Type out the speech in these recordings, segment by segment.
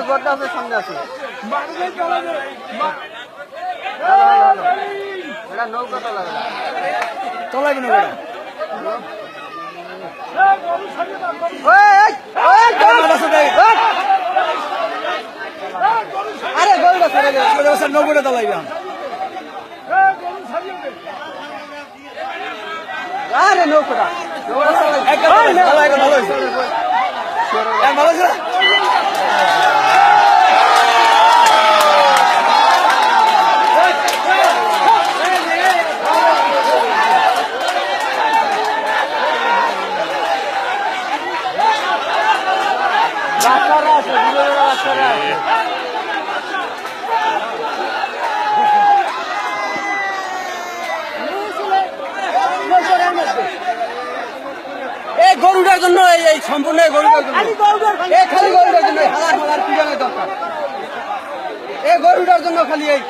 বটগাছের সামনে আছে। এটা নৌকা তলাবে না, তলাবে না বেটা। আরে গরুটা ছেড়ে দে, নৌকাটা তলাইবে। আরে নৌকাটা ভালো ছিল। বাচ্চারা আছে, বাচ্চারা আছে। এই গরুটার জন্য এই সম্পূর্ণ গরুটার জন্য, এই খালি গরুটার জন্য হালার হালার পিড়ানোর দরকার। এই গরুটার জন্য খালি এই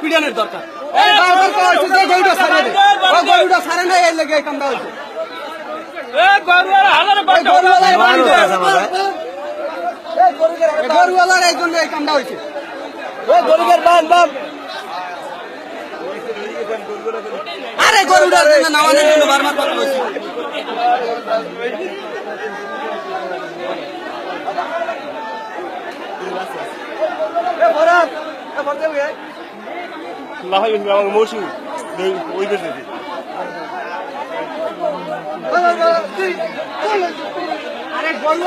পিড়ানোর দরকার। গরুটা ছাড়ে না, এর লেগে কামটা হয়েছে। গরুওয়ালার এই জন্য এই কামটা হয়েছে। গরুদের বান বান, আরে গরুটার জন্য নামানোর জন্য বারবার কথা হয়েছে। আরে গরু